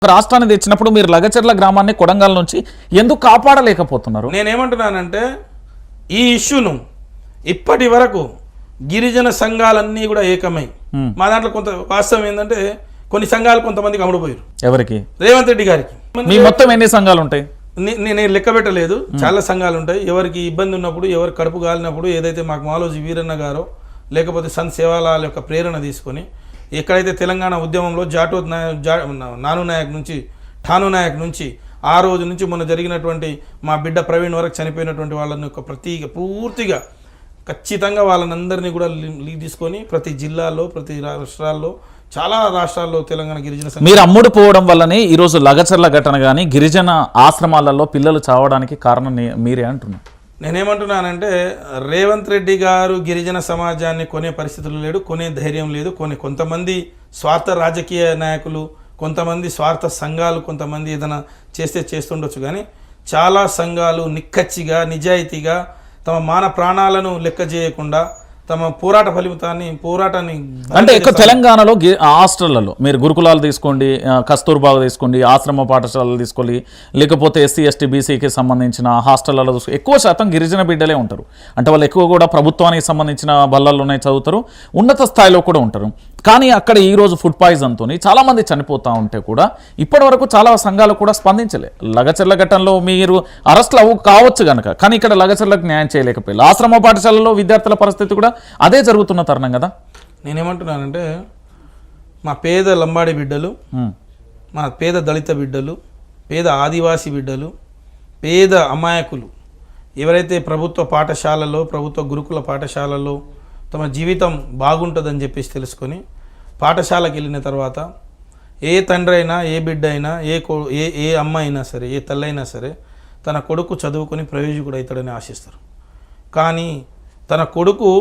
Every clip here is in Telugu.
రాష్ట్రాన్ని తెచ్చినప్పుడు మీరు లగచర్ల గ్రామాన్ని కొడంగల్ నుంచి ఎందుకు కాపాడలేకపోతున్నారు? నేనేమంటున్నానంటే ఈ ఇష్యూను ఇప్పటి వరకు గిరిజన సంఘాలన్నీ కూడా ఏకమై మా దాంట్లో కొంత వాస్తవం ఏంటంటే కొన్ని సంఘాలు కొంతమందికి అమ్ముడుపోయారు. ఎవరికి? రేవంత్ రెడ్డి గారికి. మీ మొత్తం ఎన్ని సంఘాలు ఉంటాయి? నేను లెక్క పెట్టలేదు, చాలా సంఘాలు ఉంటాయి. ఎవరికి ఇబ్బంది ఉన్నప్పుడు, ఎవరు కడుపు కాలినప్పుడు ఏదైతే మాకు మాలోజీ వీరన్న గారో లేకపోతే సంత్ సేవాలాల యొక్క ప్రేరణ తీసుకొని ఎక్కడైతే తెలంగాణ ఉద్యమంలో నాను నాయక్ నుంచి ఠాను నాయక్ నుంచి ఆ రోజు నుంచి మొన్న జరిగినటువంటి మా బిడ్డ ప్రవీణ్ వరకు చనిపోయినటువంటి వాళ్ళని యొక్క పూర్తిగా ఖచ్చితంగా వాళ్ళనందరినీ కూడా లీడ్ తీసుకొని ప్రతి జిల్లాలో ప్రతి రాష్ట్రాల్లో చాలా రాష్ట్రాల్లో తెలంగాణ గిరిజన మీరు అమ్ముడు పోవడం వల్లనే ఈరోజు లగచర్ల ఘటన కానీ గిరిజన ఆశ్రమాలలో పిల్లలు చావడానికి కారణం మీరే అంటున్నారు. నేనేమంటున్నానంటే రేవంత్ రెడ్డి గారు గిరిజన సమాజాన్ని కొనే పరిస్థితులు లేడు, కొనే ధైర్యం లేదు. కొంతమంది స్వార్థ రాజకీయ నాయకులు, కొంతమంది స్వార్థ సంఘాలు కొంతమంది ఏదైనా చేస్తుండొచ్చు, కానీ చాలా సంఘాలు నిక్కచ్చిగా నిజాయితీగా తమ మాన ప్రాణాలను లెక్క చేయకుండా తమ పోరాటాన్ని అంటే ఇక్కడ తెలంగాణలో హాస్టళ్లలో మీరు గురుకులాలు తీసుకోండి, కస్తూర్బాగ్ తీసుకోండి, ఆశ్రమ పాఠశాలలు తీసుకోండి, లేకపోతే ఎస్సీ ఎస్టీ బీసీకి సంబంధించిన హాస్టళ్లలో ఎక్కువ శాతం గిరిజన బిడ్డలే ఉంటారు. అంటే వాళ్ళు ఎక్కువ కూడా ప్రభుత్వానికి సంబంధించిన బళ్ళల్లోనే చదువుతారు, ఉన్నత స్థాయిలో కూడా ఉంటారు. కానీ అక్కడ ఈరోజు ఫుడ్ పాయిజన్తో చాలామంది చనిపోతూ ఉంటే కూడా ఇప్పటి వరకు చాలా సంఘాలు కూడా స్పందించలే. లగచర్ల ఘటనలో మీరు అరెస్టులు కావచ్చు కనుక, కానీ ఇక్కడ లగచర్లకు న్యాయం చేయలేకపోయారు. ఆశ్రమ పాఠశాలలో విద్యార్థుల పరిస్థితి కూడా అదే జరుగుతున్న తరుణం కదా. నేనేమంటున్నానంటే మా పేద లంబాడి బిడ్డలు, మా పేద దళిత బిడ్డలు, పేద ఆదివాసీ బిడ్డలు, పేద అమాయకులు ఎవరైతే ప్రభుత్వ పాఠశాలలో ప్రభుత్వ గురుకుల పాఠశాలలో తమ జీవితం బాగుంటుందని చెప్పేసి తెలుసుకొని పాఠశాలకు వెళ్ళిన తర్వాత ఏ తండ్రి అయినా ఏ బిడ్డ అయినా ఏ అమ్మ అయినా సరే ఏ తల్లి అయినా సరే తన కొడుకు చదువుకొని ప్రయోజకుడు అవుతాడని ఆశిస్తారు. కానీ తన కొడుకు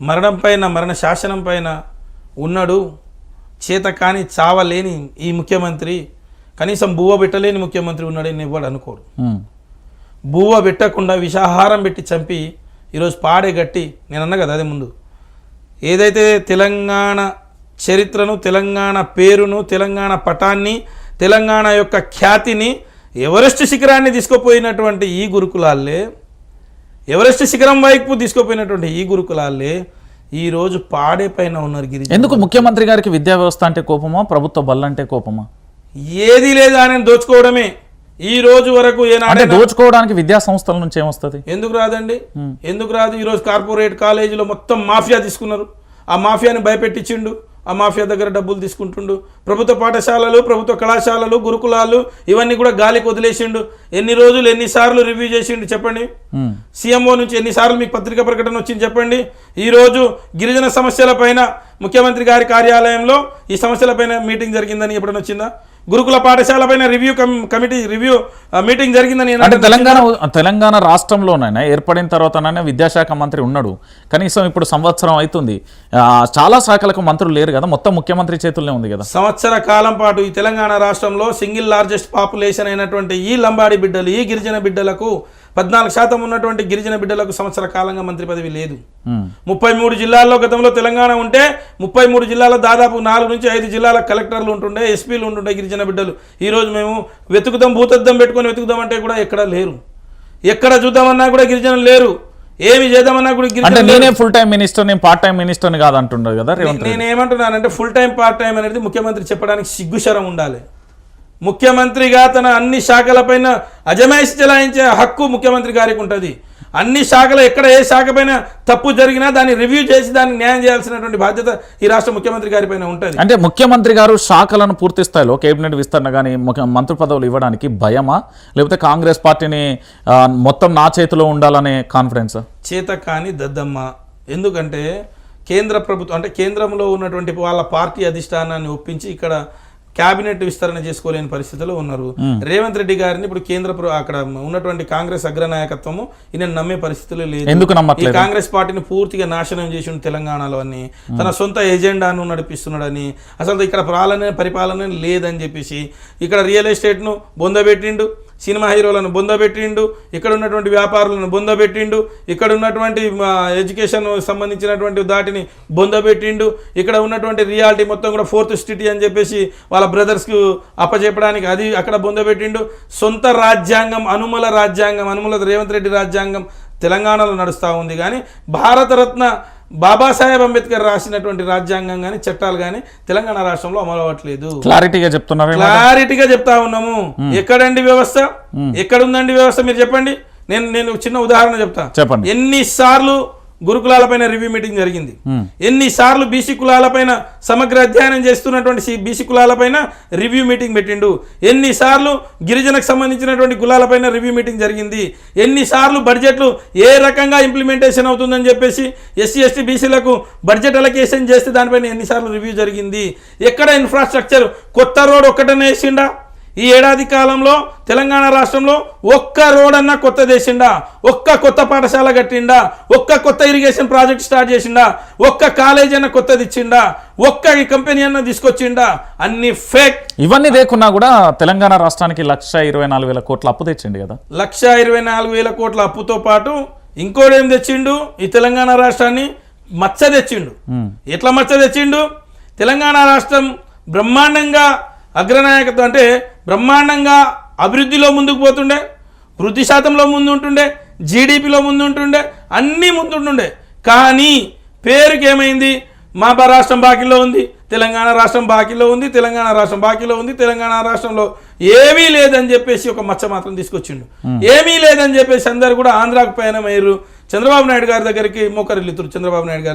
మరణ శాసనం పైన ఉన్నాడు, చేత కానీ చావలేని ఈ ముఖ్యమంత్రి, కనీసం బువ్వ పెట్టలేని ముఖ్యమంత్రి ఉన్నాడని ఎవడు అనుకోడు. బువ్వ పెట్టకుండా విషాహారం పెట్టి చంపి ఈరోజు పాడే గట్టి నేను అన్నా కదా అదే ముందు ఏదైతే తెలంగాణ చరిత్రను, తెలంగాణ పేరును, తెలంగాణ పటాన్ని, తెలంగాణ యొక్క ఖ్యాతిని ఎవరెస్ట్ శిఖరాన్ని తీసుకుపోయినటువంటి ఈ గురుకులాల్లే, ఎవరెస్ట్ శిఖరం వైపు తీసుకుపోయినటువంటి ఈ గురుకులాల్లే ఈరోజు పాడే పైన ఉన్నారు గిరిజన. ఎందుకు ముఖ్యమంత్రి గారికి విద్యా వ్యవస్థ అంటే కోపమా, ప్రభుత్వ బళ్ళంటే కోపమా? ఏది లేదు, ఆయన దోచుకోవడమే. ఈ రోజు వరకు ఏనాడే దోచుకోవడానికి విద్యా సంస్థల నుంచి ఏమొస్తుంది? ఎందుకు రాదండి, ఎందుకు రాదు? ఈరోజు కార్పొరేట్ కాలేజీలో మొత్తం మాఫియా తీసుకున్నారు, ఆ మాఫియాని భయపెట్టించిండు, ఆ మాఫియా దగ్గర డబ్బులు తీసుకుంటుండు. ప్రభుత్వ పాఠశాలలు, ప్రభుత్వ కళాశాలలు, గురుకులాలు ఇవన్నీ కూడా గాలికి వదిలేసిండు. ఎన్ని రోజులు ఎన్నిసార్లు రివ్యూ చేసిండు చెప్పండి? సీఎంఓ నుంచి ఎన్నిసార్లు మీకు పత్రికా ప్రకటన వచ్చింది చెప్పండి? ఈరోజు గిరిజన సమస్యల పైన ముఖ్యమంత్రి గారి కార్యాలయంలో ఈ సమస్యల పైన మీటింగ్ జరిగిందని ఎప్పుడైనా వచ్చిందా? గురుకుల పాఠశాల పైన రివ్యూ మీటింగ్ జరిగిందని అంటే తెలంగాణ రాష్ట్రంలోనైనా ఏర్పడిన తర్వాతనైనా విద్యాశాఖ మంత్రి ఉన్నాడు, కనీసం ఇప్పుడు సంవత్సరం అవుతుంది, చాలా శాఖలకు మంత్రులు లేరు కదా, మొత్తం ముఖ్యమంత్రి చేతుల్లోనే ఉంది కదా. సంవత్సర కాలం పాటు ఈ తెలంగాణ రాష్ట్రంలో సింగిల్ లార్జెస్ట్ పాపులేషన్ అయినటువంటి ఈ లంబాడి బిడ్డలు, ఈ గిరిజన బిడ్డలకు 14% ఉన్నటువంటి గిరిజన బిడ్డలకు సంవత్సర కాలంగా మంత్రి పదవి లేదు. 33 జిల్లాల్లో గతంలో తెలంగాణ ఉంటే 33 జిల్లాలో దాదాపు 4 నుంచి 5 జిల్లాల కలెక్టర్లు ఉంటుండే, ఎస్పీలు ఉంటుండే గిరిజన బిడ్డలు. ఈరోజు మేము వెతుకుదాం, భూతద్దం పెట్టుకొని వెతుకుదాం అంటే కూడా ఎక్కడ లేరు. ఎక్కడ చూద్దామన్నా కూడా గిరిజనులు లేరు, ఏమి చేద్దామన్నా కూడా గిరిజన. నేనే ఫుల్ టైం మినిస్టర్, నేను పార్ట్ టైం మినిస్టర్ని కాదు అంటున్నారు కదా. నేనేమంటున్నానంటే ఫుల్ టైం పార్ట్ టైం అనేది ముఖ్యమంత్రి చెప్పడానికి సిగ్గుశరం ఉండాలి. ముఖ్యమంత్రిగా తన అన్ని శాఖలపైన అజమాయిషి చెలాయించే హక్కు ముఖ్యమంత్రి గారికి ఉంటుంది. అన్ని శాఖలు ఎక్కడ ఏ శాఖ పైన తప్పు జరిగినా దాన్ని రివ్యూ చేసి దాన్ని న్యాయం చేయాల్సినటువంటి బాధ్యత ఈ రాష్ట్ర ముఖ్యమంత్రి గారి పైన ఉంటుంది. అంటే ముఖ్యమంత్రి గారు శాఖలను పూర్తి స్థాయిలో కేబినెట్ విస్తరణ కానీ మంత్రి పదవులు ఇవ్వడానికి భయమా, లేకపోతే కాంగ్రెస్ పార్టీని మొత్తం నా చేతిలో ఉండాలనే కాన్ఫిడెన్స్? చేత కానీ దద్దమ్మ. ఎందుకంటే కేంద్ర ప్రభుత్వం అంటే కేంద్రంలో ఉన్నటువంటి వాళ్ళ పార్టీ అధిష్టానాన్ని ఒప్పించి ఇక్కడ క్యాబినెట్ విస్తరణ చేసుకోలేని పరిస్థితిలో ఉన్నారు. రేవంత్ రెడ్డి గారిని ఇప్పుడు అక్కడ ఉన్నటువంటి కాంగ్రెస్ అగ్రనాయకత్వము ఈయన నమ్మే పరిస్థితులు లేదు. ఈ కాంగ్రెస్ పార్టీని పూర్తిగా నాశనం చేసి తెలంగాణలో అని తన సొంత ఎజెండాను నడిపిస్తున్నాడని, అసలు ఇక్కడ పరిపాలన లేదని చెప్పేసి ఇక్కడ రియల్ ఎస్టేట్ను బొందబెట్టిండు, సినిమా హీరోలను బొందబెట్టిండు, ఇక్కడ ఉన్నటువంటి వ్యాపారులను బొందబెట్టిండు, ఇక్కడ ఉన్నటువంటి ఎడ్యుకేషన్ సంబంధించినటువంటి దాటిని బొందబెట్టిండు, ఇక్కడ ఉన్నటువంటి రియాలిటీ మొత్తం కూడా ఫోర్త్ సిటీ అని చెప్పేసి వాళ్ళ బ్రదర్స్కు అప్పచెప్పడానికి అది అక్కడ బొందబెట్టిండు. సొంత రాజ్యాంగం అనుముల రేవంత్ రెడ్డి రాజ్యాంగం తెలంగాణలో నడుస్తూ ఉంది. కానీ భారతరత్న బాబాసాహెబ్ అంబేద్కర్ రాసినటువంటి రాజ్యాంగం కానీ చట్టాలు కానీ తెలంగాణ రాష్ట్రంలో అమలు అవ్వట్లేదు. క్లారిటీగా చెప్తున్నారు, క్లారిటీగా చెప్తా ఉన్నాము. ఎక్కడండి వ్యవస్థ, ఎక్కడుందండి వ్యవస్థ మీరు చెప్పండి. నేను చిన్న ఉదాహరణ చెప్తా. చెప్పండి. ఎన్నిసార్లు గురుకులాలపైన రివ్యూ మీటింగ్ జరిగింది, ఎన్నిసార్లు బీసీ కులాలపైన సమగ్ర అధ్యయనం చేస్తున్నటువంటి బీసీ కులాలపైన రివ్యూ మీటింగ్ పెట్టిండు, ఎన్నిసార్లు గిరిజనకు సంబంధించినటువంటి కులాలపైన రివ్యూ మీటింగ్ జరిగింది, ఎన్నిసార్లు బడ్జెట్లు ఏ రకంగా ఇంప్లిమెంటేషన్ అవుతుందని చెప్పేసి ఎస్సీ ఎస్టీ బీసీలకు బడ్జెట్ అలొకేషన్ చేస్తే దానిపైన ఎన్నిసార్లు రివ్యూ జరిగింది. ఎక్కడ ఇన్ఫ్రాస్ట్రక్చర్ కొత్త రోడ్ ఒక్కటనే వేసిండా ఈ ఏడాది కాలంలో తెలంగాణ రాష్ట్రంలో? ఒక్క రోడ్ అన్నా కొత్త చేసిండా, ఒక్క కొత్త పాఠశాల కట్టిండా, ఒక్క కొత్త ఇరిగేషన్ ప్రాజెక్ట్ స్టార్ట్ చేసిండా, ఒక్క కాలేజ్ అన్న కొత్తది ఇచ్చిండా, ఒక్క కంపెనీ అన్న తీసుకొచ్చిండా? అన్ని ఫేక్. ఇవన్నీ లేకున్నా కూడా తెలంగాణ రాష్ట్రానికి 1,24,000 కోట్ల అప్పు తెచ్చిండు కదా. 1,24,000 కోట్ల అప్పుతో పాటు ఇంకోటేం తెచ్చిండు? ఈ తెలంగాణ రాష్ట్రాన్ని మచ్చ తెచ్చిండు. ఎట్లా మచ్చ తెచ్చిండు? తెలంగాణ రాష్ట్రం బ్రహ్మాండంగా అగ్రనాయకత్వం అంటే బ్రహ్మాండంగా అభివృద్ధిలో ముందుకు పోతుండే, వృద్ధి శాతంలో ముందు ఉంటుండే, జీడిపిలో ముందు ఉంటుండే, అన్నీ ముందుంటుండే. కానీ పేరుకి ఏమైంది? మా రాష్ట్రం బాకీలో ఉంది, తెలంగాణ రాష్ట్రం బాకీలో ఉంది, తెలంగాణ రాష్ట్రం బాకీలో ఉంది, తెలంగాణ రాష్ట్రంలో ఏమీ లేదని చెప్పేసి ఒక మచ్చ మాత్రం తీసుకొచ్చిండు. ఏమీ లేదని చెప్పేసి అందరు కూడా ఆంధ్రాకు పయనమయ్యారు. చంద్రబాబు నాయుడు గారి దగ్గరికి మోకరిల్లుతున్నారు. చంద్రబాబు నాయుడు గారి